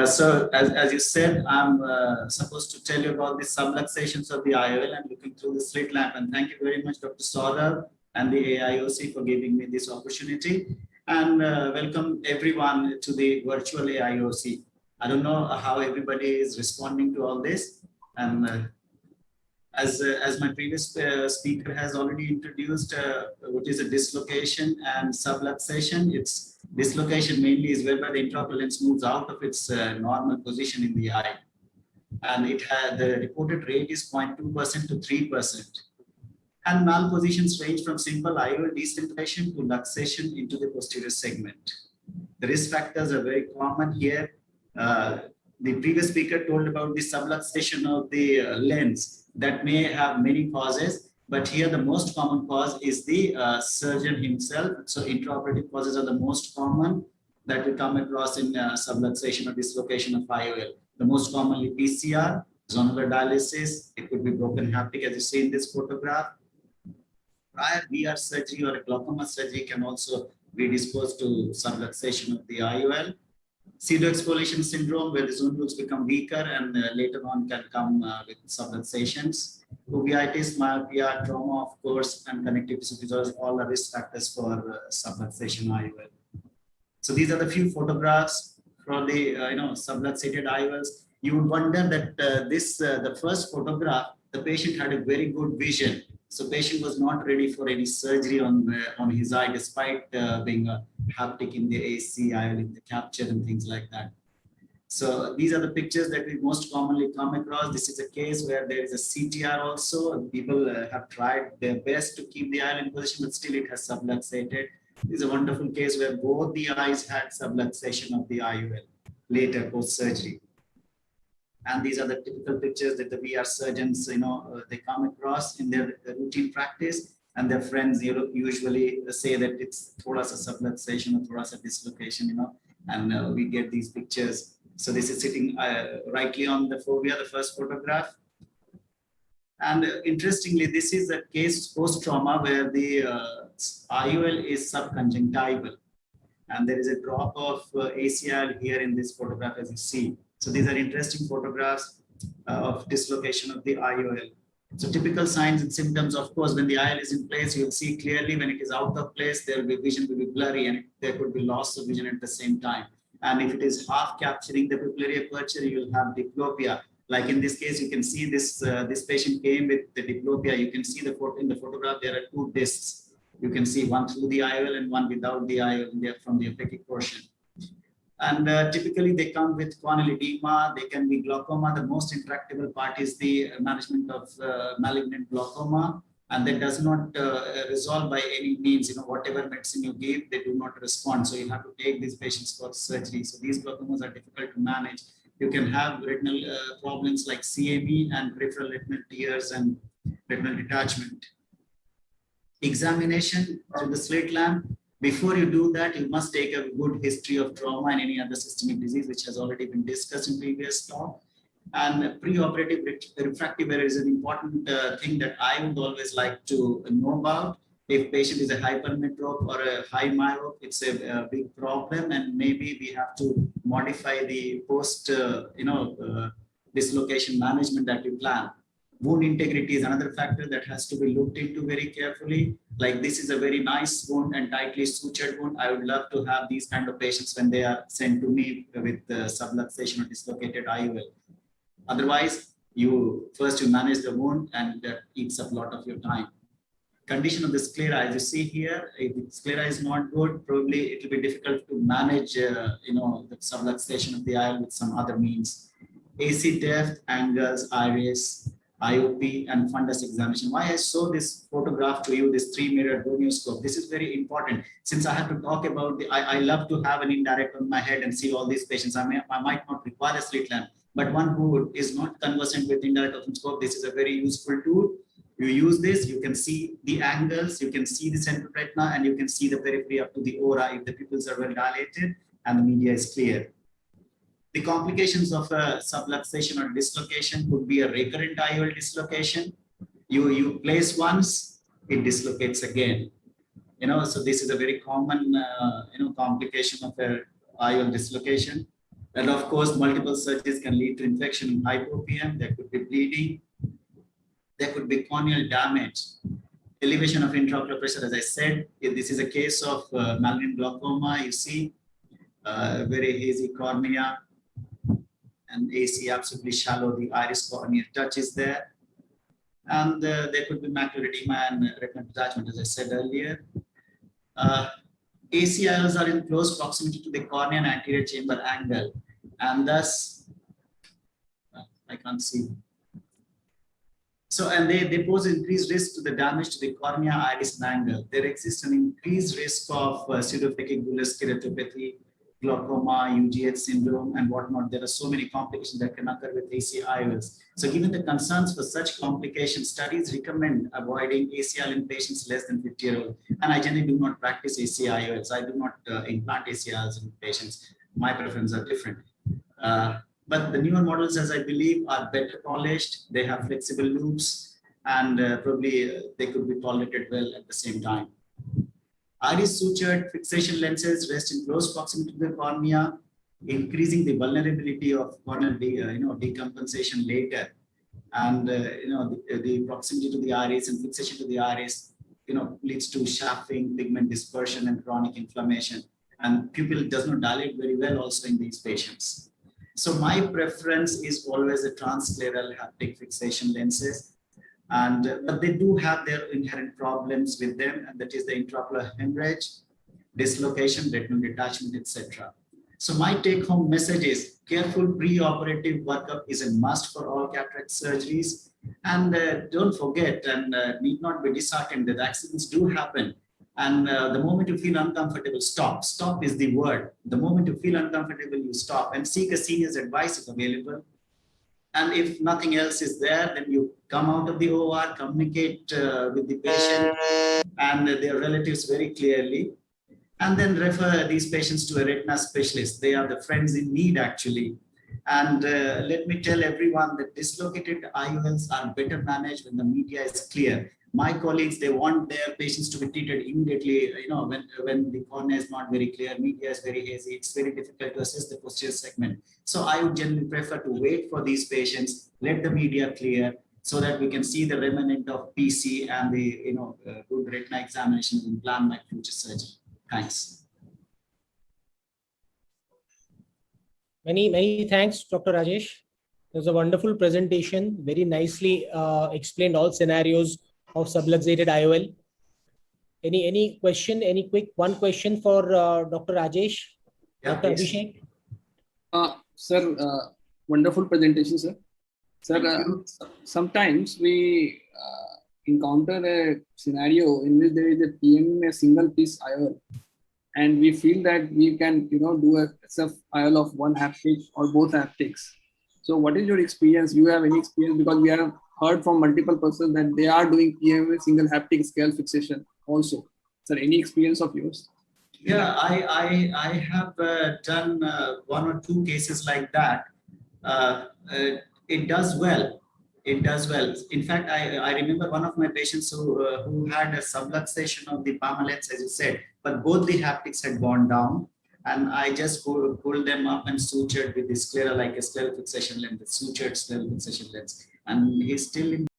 As you said, I'm supposed to tell you about the subluxations of the IOL and looking through the slit lamp. And thank you very much, Dr. Saurav and the AIOC for giving me this opportunity. And welcome everyone to the virtual AIOC. I don't know how everybody is responding to all this. And as my previous speaker has already introduced, what is a dislocation and subluxation. It's dislocation mainly is whereby the intraocular lens moves out of its normal position in the eye. And it had the reported rate is 0.2% to 3%. And malpositions range from simple IOL decentration to luxation into the posterior segment. The risk factors are very common here. The previous speaker told about the subluxation of the lens that may have many causes, but here the most common cause is the surgeon himself. So intraoperative causes are the most common that we come across in subluxation or dislocation of IOL. The most commonly PCR, zonular dialysis, it could be broken haptic as you see in this photograph. Prior VR surgery or a glaucoma surgery can also predispose to subluxation of the IOL. Pseudoexfoliation syndrome, where the zonules become weaker and later on can come with subluxations. Uveitis, myopia, trauma, of course, and connective tissue disorders, all are risk factors for subluxation IOL. So these are the few photographs for the subluxated IOLs. You would wonder that the first photograph, the patient had a very good vision. So patient was not ready for any surgery on his eye, despite being a haptic in the AC, IOL in the capture and things like that. So these are the pictures that we most commonly come across. This is a case where there is a CTR also. People have tried their best to keep the IOL in position, but still it has subluxated. This is a wonderful case where both the eyes had subluxation of the IOL later post-surgery. And these are the typical pictures that the VR surgeons, they come across in their routine practice, and their friends usually say that it's thoda sa subluxation or thoda sa dislocation, and we get these pictures. So this is sitting rightly on the fovea, the first photograph. And interestingly, this is a case post-trauma where the IOL is subconjunctival, and there is a drop of ACL here in this photograph, as you see. So these are interesting photographs of dislocation of the IOL. So typical signs and symptoms, of course, when the IOL is in place, you'll see clearly. When it is out of place, vision will be blurry, and there could be loss of vision at the same time. And if it is half capturing the pupillary aperture, you'll have diplopia. Like in this case, you can see this patient came with the diplopia. You can see in the photograph, there are two discs. You can see one through the IOL and one without the IOL from the aphakic portion. And typically they come with corneal edema. They can be glaucoma. The most intractable part is the management of malignant glaucoma, and that does not resolve by any means. Whatever medicine you give, they do not respond. So you have to take these patients for surgery. So these glaucomas are difficult to manage. You can have retinal problems like CME and peripheral retinal tears and retinal detachment. Examination of the slit lamp. Before you do that, you must take a good history of trauma and any other systemic disease, which has already been discussed in previous talk. And preoperative refractive error is an important thing that I would always like to know about. If patient is a hypermetrope or a high myope, it's a big problem, and maybe we have to modify the post dislocation management that we plan. Wound integrity is another factor that has to be looked into very carefully. Like this is a very nice wound and tightly sutured wound. I would love to have these kind of patients when they are sent to me with subluxation or dislocated IOL. Otherwise, you manage the wound, and that eats up a lot of your time. Condition of the sclera, as you see here, if the sclera is not good, probably it will be difficult to manage, the subluxation of the IOL with some other means. AC depth, angles, iris, IOP, and fundus examination. Why I show this photograph to you, this 3-mirror gonioscope? This is very important. Since I have to talk about I love to have an indirect on my head and see all these patients. I might not require a slit lamp, but one who is not conversant with indirect ophthalmoscope, this is a very useful tool. You use this, you can see the angles, you can see the central retina, and you can see the periphery up to the aura if the pupils are well dilated and the media is clear. The complications of a subluxation or dislocation could be a recurrent IOL dislocation. You place once, it dislocates again. So this is a very common complication of a IOL dislocation. And of course, multiple surgeries can lead to infection in hypopm. There could be bleeding. There could be corneal damage. Elevation of intraocular pressure, as I said, if this is a case of malignant glaucoma, you see very hazy cornea and AC absolutely shallow, the iris cornea touch is there. And there could be macular edema and retinal detachment, as I said earlier. ACIOLs are in close proximity to the cornea and anterior chamber angle, and thus, I can't see. So, and they pose increased risk to the damage to the cornea, iris, and angle. There exists an increased risk of pseudophakic bullous keratopathy, glaucoma, UGH syndrome, and whatnot. There are so many complications that can occur with ACIOLs. So given the concerns for such complications, studies recommend avoiding ACIOL in patients less than 50-year-old. And I generally do not practice ACIOLs. I do not implant ACIOLs in patients. My preferences are different. But the newer models, as I believe, are better polished. They have flexible loops, and probably they could be tolerated well at the same time. Iris sutured fixation lenses rest in close proximity to the cornea, increasing the vulnerability of corneal decompensation later. And the proximity to the iris and fixation to the iris leads to chaffing, pigment dispersion, and chronic inflammation. And pupil does not dilate very well also in these patients. So my preference is always a transscleral haptic fixation lenses. And but they do have their inherent problems with them, and that is the intraocular hemorrhage, dislocation, retinal detachment, etc. So my take-home message is careful pre-operative workup is a must for all cataract surgeries. And don't forget, and need not be disheartened, that accidents do happen. And the moment you feel uncomfortable, stop. Stop is the word. The moment you feel uncomfortable, you stop and seek a senior's advice if available. And if nothing else is there, then you come out of the OR, communicate with the patient and their relatives very clearly, and then refer these patients to a retina specialist. They are the friends in need, actually. And let me tell everyone that dislocated IOLs are better managed when the media is clear. My colleagues, they want their patients to be treated immediately, when the cornea is not very clear, media is very hazy, it's very difficult to assess the posterior segment. So I would generally prefer to wait for these patients, let the media clear, so that we can see the remnant of PC and the good retina examination and plan my future surgery. Thanks. Many thanks, Dr. Rajesh. It was a wonderful presentation, very nicely explained all scenarios of subluxated IOL. Any question, one question for Dr. Rajesh? Yeah, Dr. please. Abhishek? Sir, wonderful presentation, sir. Sir, sometimes we encounter a scenario in which there is a PM a single piece IOL, and we feel that we can do a SF IOL of one haptic or both haptics. So what is your experience? You have any experience? Because we have heard from multiple persons that they are doing PMA single haptic scale fixation also. Sir, any experience of yours? Yeah, I have done one or two cases like that. It does well. It does well. In fact, I remember one of my patients who had a subluxation of the palmar lens, as you said, but both the haptics had gone down. And I just pulled them up and sutured with the sclera, like a scleral fixation lens, the sutured scleral fixation lens. And he's still in